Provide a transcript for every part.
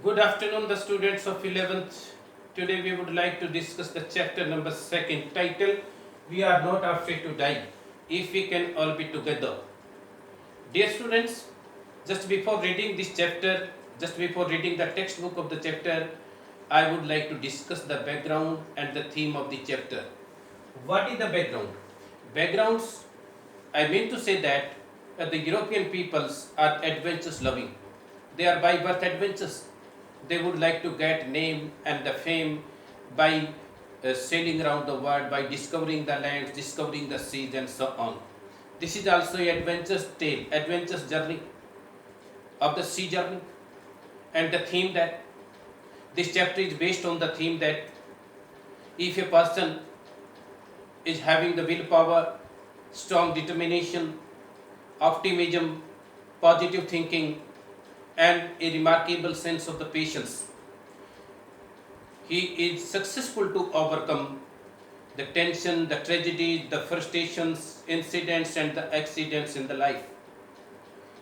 Good afternoon, the students of 11th. Today we would like to discuss the chapter number 2 title We Are Not Afraid to Die If We Can All Be Together. Dear students, just before reading this chapter, just before reading the textbook of the chapter, I would like to discuss the background and the theme of the chapter. What is the background? Backgrounds, I mean to say that the European peoples are adventurous loving. They are by birth adventurous. They would like to get name and the fame by sailing around the world, by discovering the lands, discovering the seas, and so on. This is also a adventurous tale, adventurous journey of the sea journey, and the theme that this chapter is based on the theme that if a person is having the willpower, strong determination, optimism, positive thinking, and a remarkable sense of the patience, he is successful to overcome the tension, the tragedies, the frustrations, incidents, and the accidents in the life.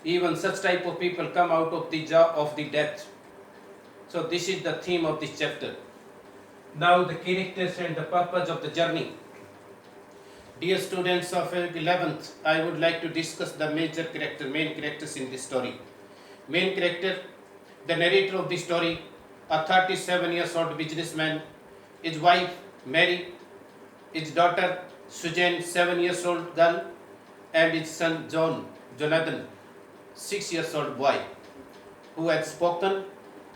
Even such type of people come out of the jaw of the death. So this is the theme of this chapter. Now the characters and the purpose of the journey. Dear students of 11th, I would like to discuss the main characters in this story. Main character, the narrator of the story, a 37 years old businessman, his wife Mary, his daughter Suzanne, 7 years old girl, and his son Jonathan, 6 years old boy, who had spoken,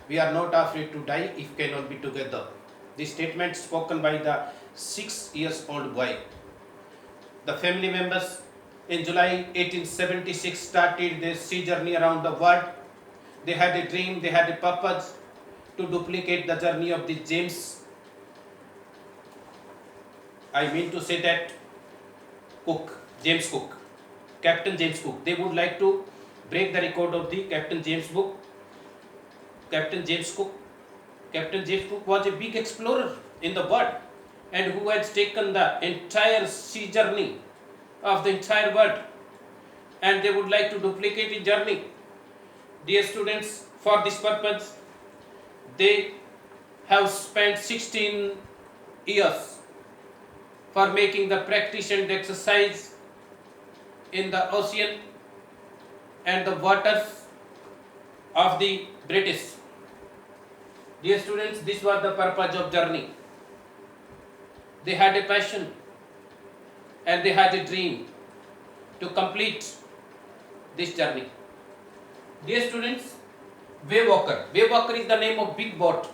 "We are not afraid to die if cannot be together." This statement spoken by the 6 years old boy. The family members in July 1876 started their sea journey around the world. They had a dream, they had a purpose to duplicate the journey of the James Cook, Captain James Cook. They would like to break the record of the Captain James Cook. Captain James Cook was a big explorer in the world and who has taken the entire sea journey of the entire world, and they would like to duplicate his journey. Dear students, for this purpose, they have spent 16 years for making the practice and exercise in the ocean and the waters of the British. Dear students, this was the purpose of journey. They had a passion and they had a dream to complete this journey. Dear students, Wave Walker is the name of big boat.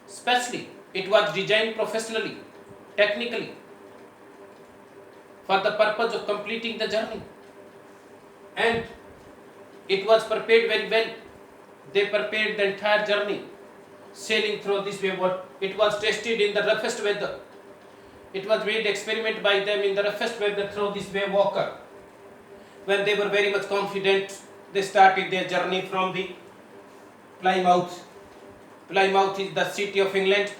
Especially, it was designed professionally, technically, for the purpose of completing the journey. And it was prepared very well. They prepared the entire journey, sailing through this wave boat. It was tested in the roughest weather. It was made experiment by them in the roughest weather through this Wave Walker. When they were very much confident, they started their journey from the Plymouth. Plymouth is the city of England.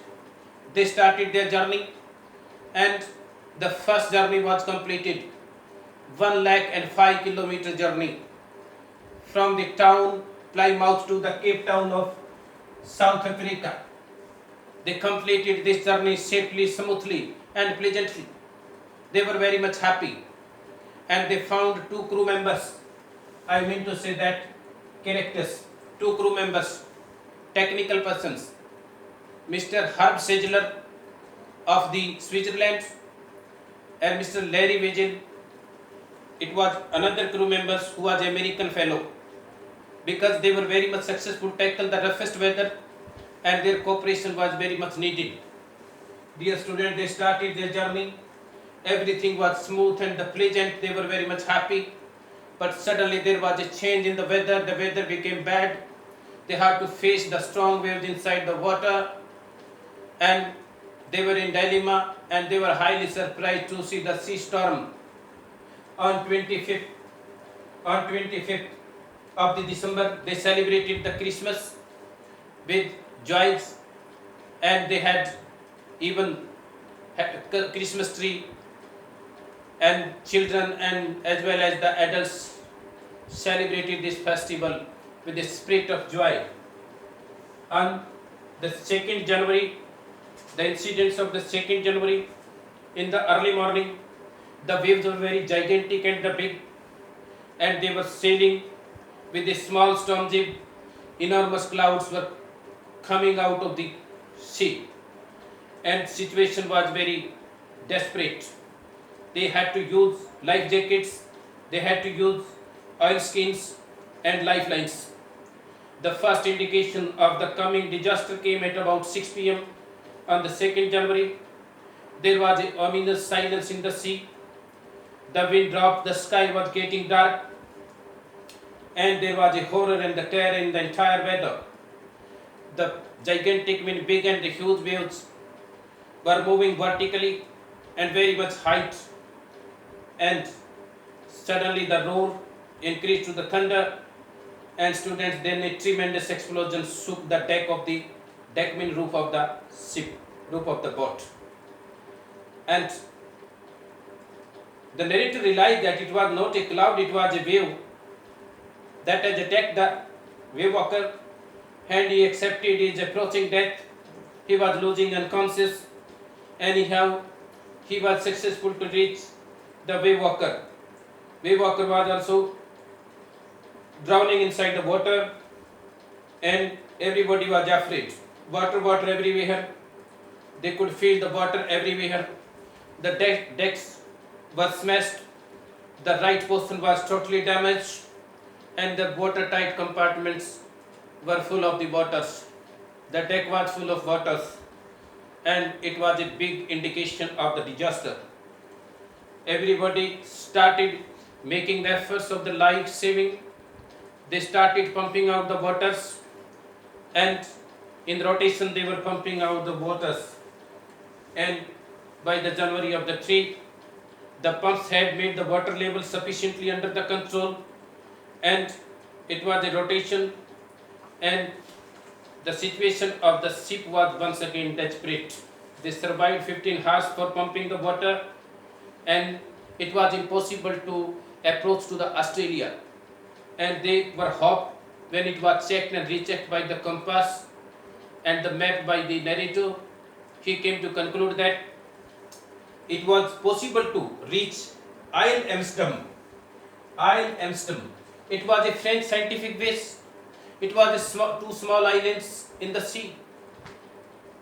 They started their journey, and the first journey was completed. 105 kilometer journey from the town Plymouth to the Cape Town of South Africa. They completed this journey safely, smoothly, and pleasantly. They were very much happy, and they found two crew members. I mean to say that characters, two crew members, technical persons, Mr. Herb Segler of the Switzerland and Mr. Larry Vigil. It was another crew members who was American fellow, because they were very much successful, tackle the roughest weather, and their cooperation was very much needed. Dear students, they started their journey. Everything was smooth and pleasant. They were very much happy. But suddenly there was a change in the weather. The weather became bad. They had to face the strong waves inside the water. And they were in dilemma, and they were highly surprised to see the sea storm. On 25th of the December, they celebrated the Christmas with joys, and they had even Christmas tree, and children and as well as the adults celebrated this festival with a spirit of joy. On the 2nd January, the incidents of the 2nd January, in the early morning, the waves were very gigantic and the big, and they were sailing with a small storm jib. Enormous clouds were coming out of the sea, and situation was very desperate. They had to use life jackets, they had to use oilskins and lifelines. The first indication of the coming disaster came at about 6 p.m. on the 2nd January. There was an ominous silence in the sea. The wind dropped, the sky was getting dark, and there was a horror and the terror in the entire weather. The gigantic wind, big and the huge waves were moving vertically and very much height, and suddenly the roar increased to the thunder, and students, then a tremendous explosion shook the deck mean roof of the ship, roof of the boat. And the narrator realized that it was not a cloud, it was a wave that had attacked the wave walker, and he accepted his approaching death. He was losing unconscious. Anyhow, he was successful to reach the wave walker. Wave walker was also drowning inside the water, and everybody was afraid. Water everywhere. They could feel the water everywhere. The decks were smashed. The right portion was totally damaged, and the watertight compartments were full of the waters. The deck was full of waters, and it was a big indication of the disaster. Everybody started making the efforts of the life saving. They started pumping out the waters, and in rotation they were pumping out the waters. And by the January of the 3, the pumps had made the water level sufficiently under the control, and it was a rotation, and the situation of the ship was once again desperate. They survived 15 hours for pumping the water, and it was impossible to approach to the Australia. And they were hoped when it was checked and rechecked by the compass and the map by the narrator. He came to conclude that it was possible to reach Isle Amsterdam. Isle Amsterdam. It was a French scientific base. It was two small islands in the sea.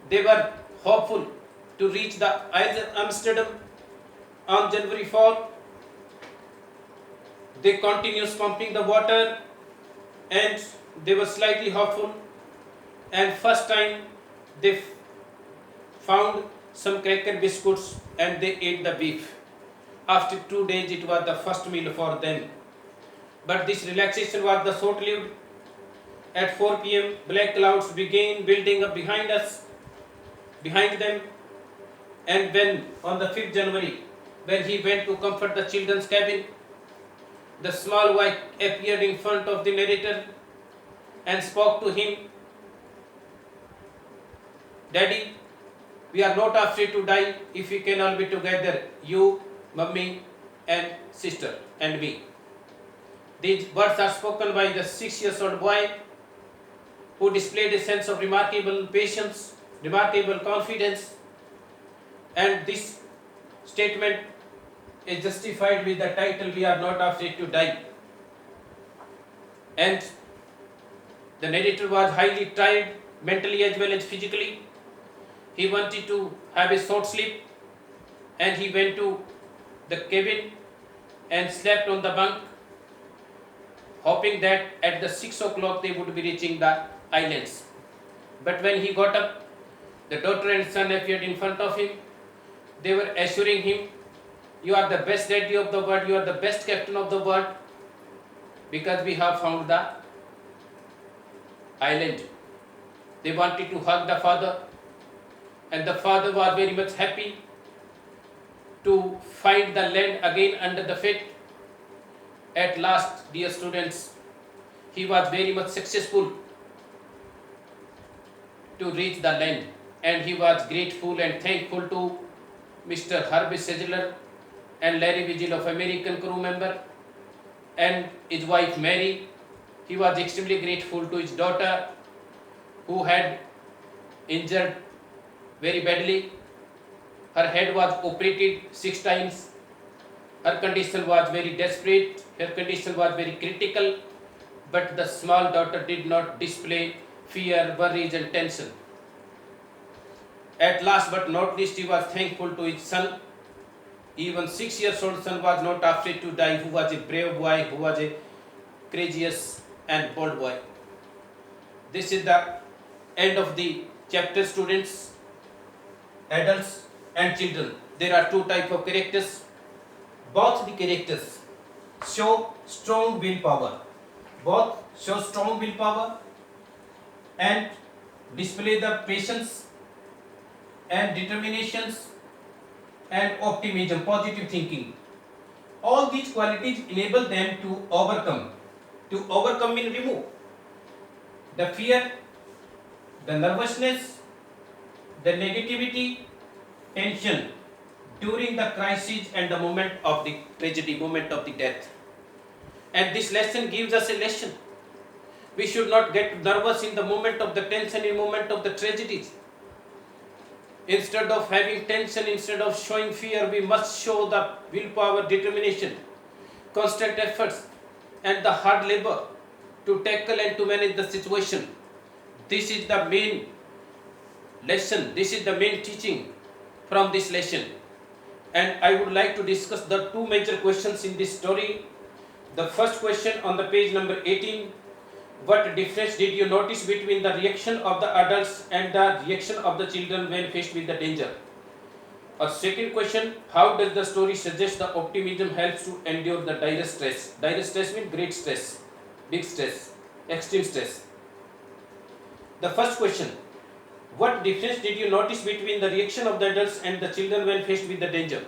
They were hopeful to reach the Isle Amsterdam on January 4. They continued pumping the water, and they were slightly hopeful. And first time they found some cracker biscuits and they ate the beef. After 2 days it was the first meal for them. But this relaxation was the short-lived. At 4 p.m. black clouds began building up behind them, and when on the 5th January, when he went to comfort the children's cabin, the small boy appeared in front of the narrator and spoke to him. Daddy, we are not afraid to die if we can all be together, you, mummy, and sister, and me. These words are spoken by the 6-year-old boy who displayed a sense of remarkable patience, remarkable confidence, and this statement is justified with the title, We Are Not Afraid to Die. And the narrator was highly tired, mentally as well as physically. He wanted to have a short sleep, and he went to the cabin and slept on the bunk, hoping that at the 6 o'clock they would be reaching the islands. But when he got up, the daughter and son appeared in front of him. They were assuring him, you are the best daddy of the world, you are the best captain of the world, because we have found the island. They wanted to hug the father, and the father was very much happy to find the land again under the feet. At last, dear students, he was very much successful to reach the land, and he was grateful and thankful to Mr. Herbie Sedgler and Larry Vigil of American crew member and his wife Mary. He was extremely grateful to his daughter who had injured very badly. Her head was operated 6 times. Her condition was very desperate. Her condition was very critical. But the small daughter did not display fear, worries and tension. At last but not least, he was thankful to his son. Even 6 years old son was not afraid to die, who was a brave boy, who was a courageous and bold boy. This is the end of the chapter, students, adults and children. There are two types of characters. Both the characters show strong willpower. Both show strong willpower and display the patience and determinations and optimism, positive thinking. All these qualities enable them to overcome. To overcome means remove the fear, the nervousness, the negativity, tension during the crisis and the moment of the tragedy, moment of the death. And this lesson gives us a lesson. We should not get nervous in the moment of the tension, in the moment of the tragedies. Instead of having tension, instead of showing fear, we must show the willpower, determination, constant efforts and the hard labor to tackle and to manage the situation. This is the main lesson, this is the main teaching from this lesson. And I would like to discuss the two major questions in this story. The first question on the page number 18. What difference did you notice between the reaction of the adults and the reaction of the children when faced with the danger? A second question, how does the story suggest the optimism helps to endure the dire stress? Dire stress means great stress, big stress, extreme stress. The first question, what difference did you notice between the reaction of the adults and the children when faced with the danger?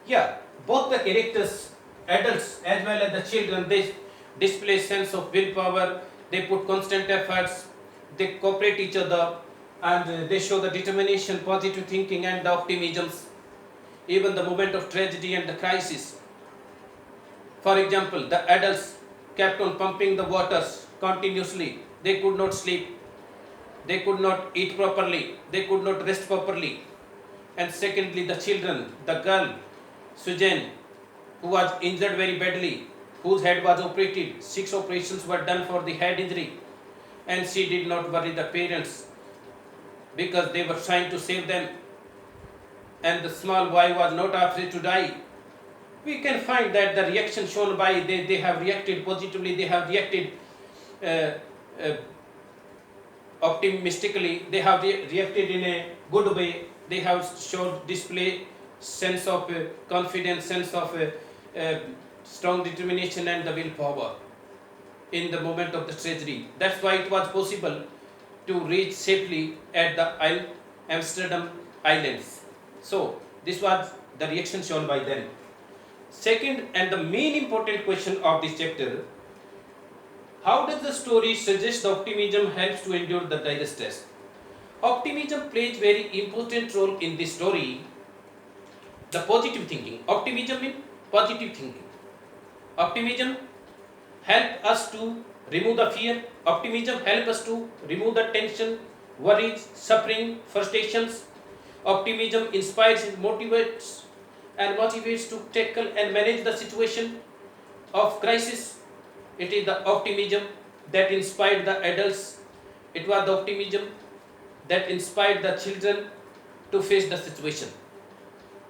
Yeah, both the characters, adults as well as the children, they display sense of willpower, they put constant efforts, they cooperate each other and they show the determination, positive thinking and the optimisms, even the moment of tragedy and the crisis. For example, the adults kept on pumping the waters continuously, they could not sleep, they could not eat properly, they could not rest properly. And secondly, the children, the girl, Sujane, who was injured very badly, whose head was operated, 6 operations were done for the head injury, and she did not worry the parents because they were trying to save them, and the small boy was not afraid to die. We can find that the reaction shown by they have reacted positively, they have reacted optimistically, they have reacted in a good way, they have showed display sense of confidence, sense of strong determination and the willpower in the moment of the tragedy. That's why it was possible to reach safely at the Amsterdam Islands. So this was the reaction shown by them. Second and the main important question of this chapter, how does the story suggest the optimism helps to endure the dire stress? Optimism plays very important role in this story. The positive thinking. Optimism means positive thinking. Optimism help us to remove the fear. Optimism help us to remove the tension, worries, suffering, frustrations. Optimism inspires and motivates to tackle and manage the situation of crisis. It is the optimism that inspired the adults. It was the optimism that inspired the children to face the situation.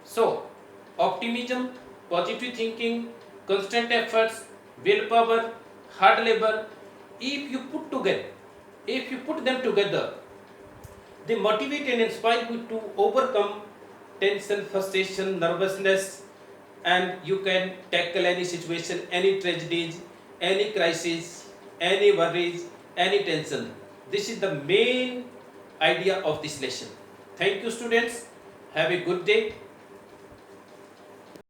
So, optimism, positive thinking, constant efforts, willpower, hard labor, if you put them together, they motivate and inspire you to overcome tension, frustration, nervousness, and you can tackle any situation, any tragedies, any crisis, any worries, any tension. This is the main idea of this lesson. Thank you, students. Have a good day.